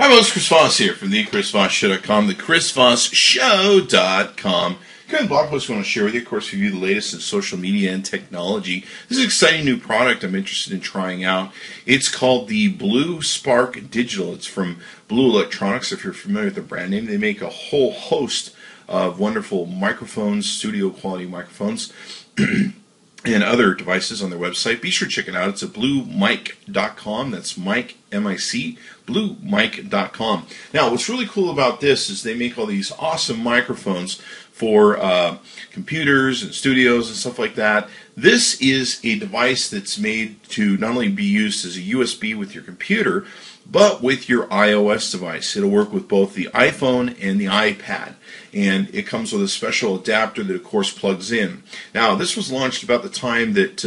Hi, folks. Chris Voss here from the ChrisVossShow.com, the ChrisVossShow.com. Kind of blog post I want to share with you. Of course, review the latest in social media and technology. This is an exciting new product I'm interested in trying out. It's called the Blue Spark Digital. It's from Blue Electronics. If you're familiar with the brand name, they make a whole host of wonderful microphones, studio quality microphones, and other devices on their website. Be sure to check it out. It's at bluemic.com. That's Mike, M-I-C, bluemic.com. Now, what's really cool about this is they make all these awesome microphones for computers and studios and stuff like that. This is a device that's made to not only be used as a USB with your computer, but with your iOS device. It'll work with both the iPhone and the iPad. And it comes with a special adapter that, of course, plugs in. Now, this was launched about the time that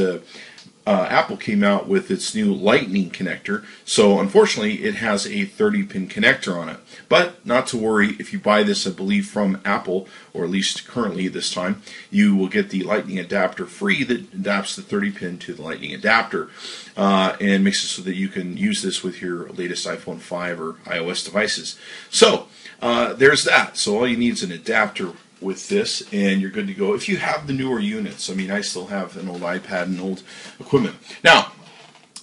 Apple came out with its new Lightning connector. So, unfortunately, it has a 30-pin connector on it. But not to worry, if you buy this, I believe, from Apple, or at least currently this time, you will get the Lightning adapter free that adapts the 30-pin to the Lightning adapter and makes it so that you can use this with your latest iPhone 5 or iOS devices. So, there's that. So all you need is an adapter with this, and you're good to go. If you have the newer units, I mean, I still have an old iPad and old equipment. Now,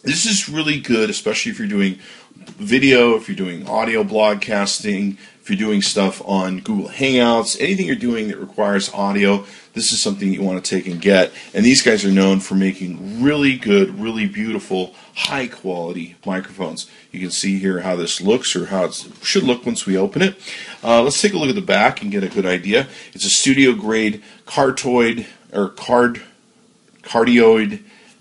this is really good, especially if you're doing video, if you're doing audio broadcasting, if you're doing stuff on Google Hangouts, anything you're doing that requires audio, this is something you want to take and get. And these guys are known for making really good, really beautiful, high-quality microphones. You can see here how this looks, or how it should look once we open it. Let's take a look at the back and get a good idea. It's a studio-grade cardioid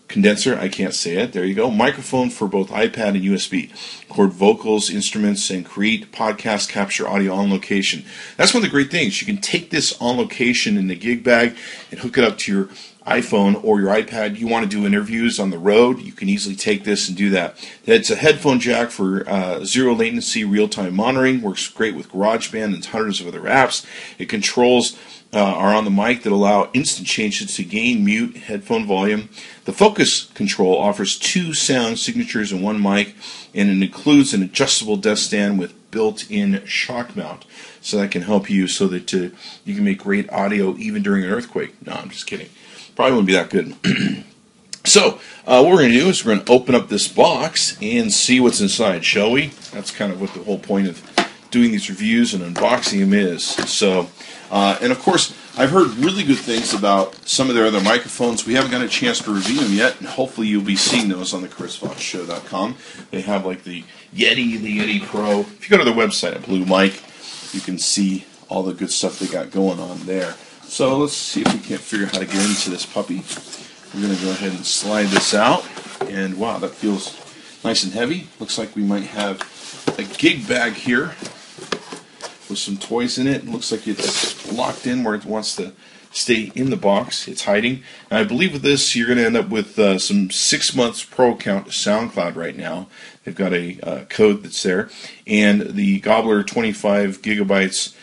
condenser, I can't say it, there you go, microphone for both iPad and USB. Record vocals, instruments, and create podcast capture audio on location. That's one of the great things. You can take this on location in the gig bag and hook it up to your iPhone or your iPad. You want to do interviews on the road, you can easily take this and do that. It's a headphone jack for zero latency real-time monitoring. Works great with GarageBand and hundreds of other apps. It controls are on the mic that allow instant changes to gain, mute, headphone volume. The focus control offers 2 sound signatures in one mic, and it includes an adjustable desk stand with built-in shock mount. So that can help you so that you can make great audio even during an earthquake. No, I'm just kidding. Probably wouldn't be that good. So, what we're going to do is we're going to open up this box and see what's inside, shall we? That's kind of what the whole point of doing these reviews and unboxing them is. So, and of course, I've heard really good things about some of their other microphones. We haven't got a chance to review them yet, and hopefully you'll be seeing those on the ChrisVossShow.com. They have like the Yeti Pro. If you go to their website at Blue Mic, you can see all the good stuff they got going on there. So let's see if we can't figure out how to get into this puppy. We're going to go ahead and slide this out, and wow, that feels nice and heavy. Looks like we might have a gig bag here with some toys in it. It looks like it's locked in where it wants to stay in the box. It's hiding. And I believe with this, you're going to end up with some 6 months pro account to SoundCloud right now. They've got a code that's there. And the Gobbler 25 gigabytes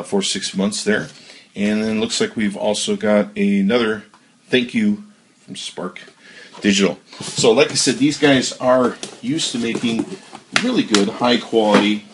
for 6 months there. And then it looks like we've also got another thank you from Spark Digital. So like I said, these guys are used to making really good, high quality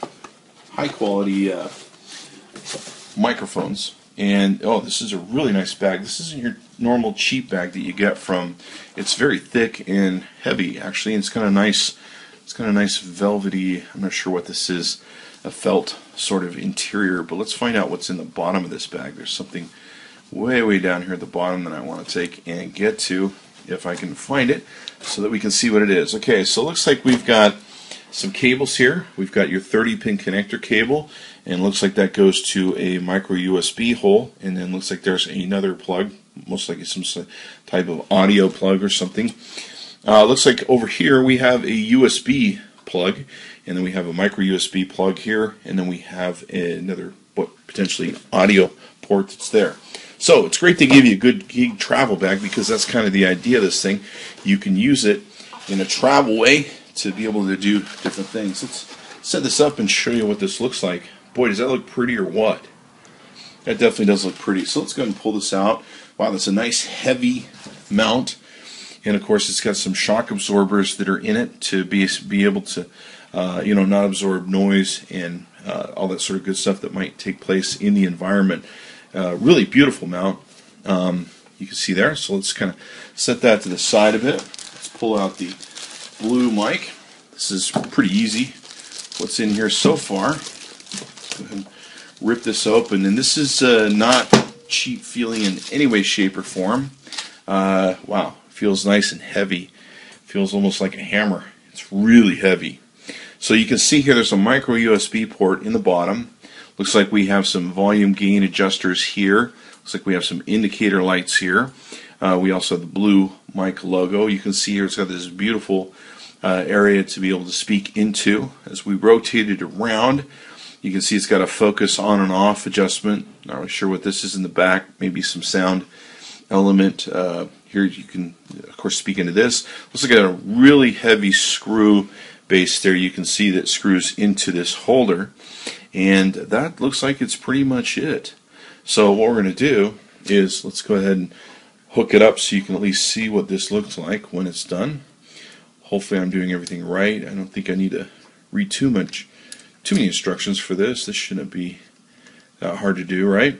microphones. And oh, this is a really nice bag. This isn't your normal cheap bag that you get from. It's very thick and heavy actually. And it's kind of nice. It's kind of nice velvety. I'm not sure what this is. A felt sort of interior. But let's find out what's in the bottom of this bag. There's something way down here at the bottom that I want to take and get to, if I can find it, so that we can see what it is. Okay, so it looks like we've got some cables here. We've got your 30-pin connector cable, and it looks like that goes to a micro USB hole, and then looks like there's another plug, most likely some type of audio plug or something. Looks like over here we have a USB plug, and then we have a micro USB plug here, and then we have another potentially audio port that's there. So it's great to give you a good gig travel bag, because that's kind of the idea of this thing. You can use it in a travel way to be able to do different things. Let's set this up and show you what this looks like. Boy, does that look pretty or what? That definitely does look pretty. So let's go ahead and pull this out. Wow, that's a nice heavy mount. And of course, it's got some shock absorbers that are in it to be able to not absorb noise and all that sort of good stuff that might take place in the environment. Really beautiful mount. You can see there. So let's kind of set that to the side of it. Let's pull out the blue mic. This is pretty easy. What's in here so far? Go ahead and rip this open. And this is not cheap feeling in any way, shape, or form. Wow, feels nice and heavy. Feels almost like a hammer. It's really heavy. So you can see here there's a micro USB port in the bottom. Looks like we have some volume gain adjusters here. Looks like we have some indicator lights here. We also have the blue mic logo. You can see here it's got this beautiful area to be able to speak into. As we rotate it around, you can see it's got a focus on and off adjustment. Not really sure what this is in the back. Maybe some sound element. Here you can, of course, speak into this. Looks like a really heavy screw base there. You can see that screws into this holder. And that looks like it's pretty much it. So what we're going to do is let's go ahead and hook it up so you can at least see what this looks like when it's done. Hopefully I'm doing everything right. I don't think I need to read too many instructions for this. This shouldn't be that hard to do, right?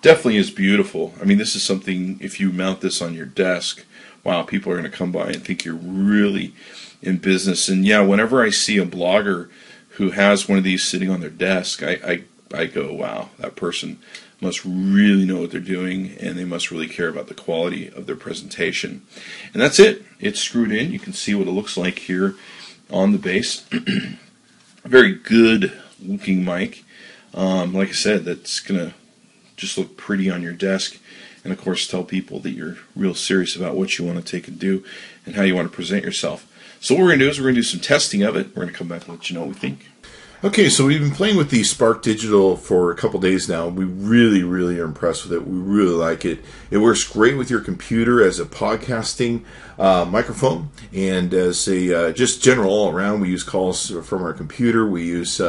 Definitely is beautiful. I mean, this is something, if you mount this on your desk, wow, people are going to come by and think you're really in business. And yeah, whenever I see a blogger who has one of these sitting on their desk, I go, wow, that person must really know what they're doing, and they must really care about the quality of their presentation. And that's it. It's screwed in. You can see what it looks like here on the base. Very good looking mic. Like I said, that's going to just look pretty on your desk, and of course tell people that you're real serious about what you want to take and do and how you want to present yourself. So what we're going to do is we're going to do some testing of it. We're going to come back and let you know what we think. Okay, so we've been playing with the Spark Digital for a couple days now. We really, really are impressed with it. We really like it. It works great with your computer as a podcasting microphone, and as a just general all around. We use calls from our computer. We use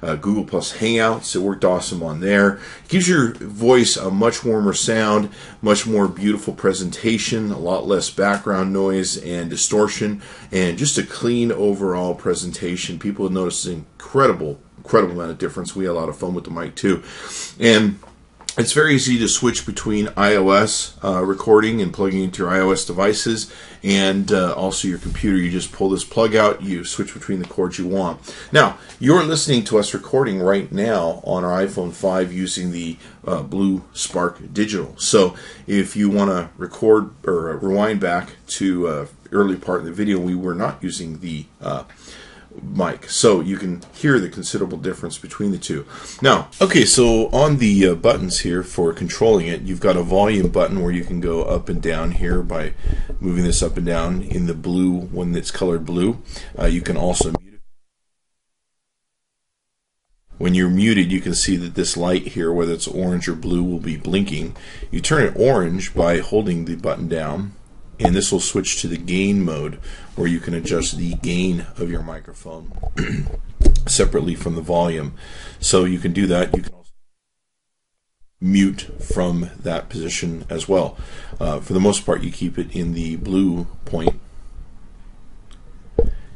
Google Plus Hangouts. It worked awesome on there. It gives your voice a much warmer sound, much more beautiful presentation, a lot less background noise and distortion, and just a clean overall presentation. People have noticed an incredible amount of difference. We had a lot of fun with the mic too. And it's very easy to switch between iOS recording and plugging into your iOS devices, and also your computer. You just pull this plug out, you switch between the cords you want. Now, you're listening to us recording right now on our iPhone 5 using the Blue Spark Digital. So if you want to record or rewind back to early part of the video, we were not using the mic, so you can hear the considerable difference between the two. Now, okay, so on the buttons here for controlling it, you've got a volume button where you can go up and down here by moving this up and down in the blue one that's colored blue. You can also mute it. When you're muted, you can see that this light here, whether it's orange or blue, will be blinking. You turn it orange by holding the button down, and this will switch to the gain mode, where you can adjust the gain of your microphone separately from the volume. So you can do that. You can also mute from that position as well. For the most part, you keep it in the blue point,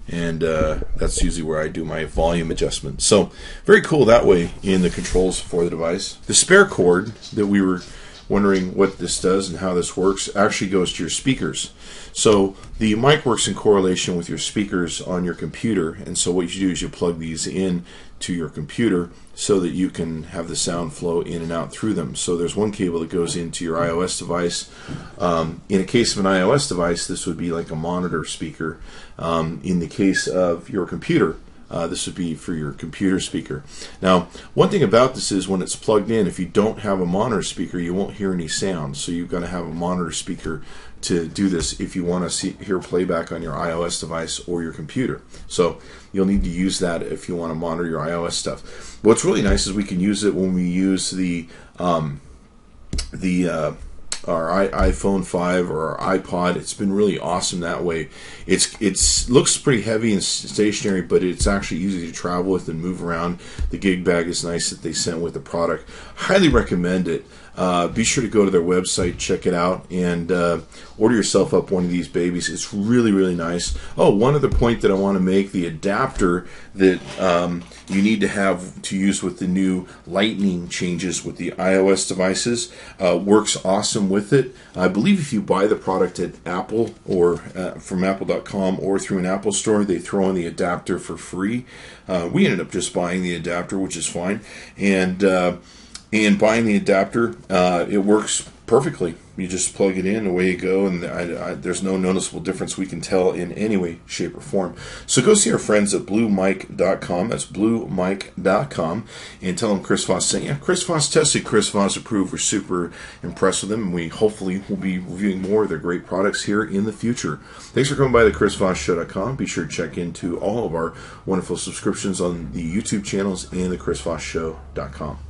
and that's usually where I do my volume adjustment. So very cool that way in the controls for the device. The spare cord that we were wondering what this does and how this works actually goes to your speakers. So the mic works in correlation with your speakers on your computer, and so what you do is you plug these in to your computer so that you can have the sound flow in and out through them. So there's one cable that goes into your iOS device. In a case of an iOS device, this would be like a monitor speaker. In the case of your computer, this would be for your computer speaker. Now, one thing about this is when it's plugged in, if you don't have a monitor speaker, you won't hear any sound. So you've got to have a monitor speaker to do this if you want to hear playback on your iOS device or your computer. So you'll need to use that if you want to monitor your iOS stuff. What's really nice is we can use it when we use our iPhone 5 or our iPod. It's been really awesome that way. It's looks pretty heavy and stationary, but it's actually easy to travel with and move around. The gig bag is nice that they sent with the product. Highly recommend it. be sure to go to their website, check it out, and order yourself up one of these babies. It's really, really nice. Oh, one other point that I want to make, the adapter that you need to have to use with the new Lightning changes with the iOS devices works awesome with it. I believe if you buy the product at Apple or from apple.com or through an Apple store, they throw in the adapter for free. We ended up just buying the adapter, which is fine. And buying the adapter, it works perfectly. You just plug it in, away you go, and there's no noticeable difference we can tell in any way, shape, or form. So go see our friends at bluemic.com. That's bluemic.com, and tell them Chris Voss sent you. Chris Voss tested, Chris Voss approved. We're super impressed with them, and we hopefully will be reviewing more of their great products here in the future. Thanks for coming by the chrisvossshow.com. Be sure to check into all of our wonderful subscriptions on the YouTube channels and the chrisvossshow.com.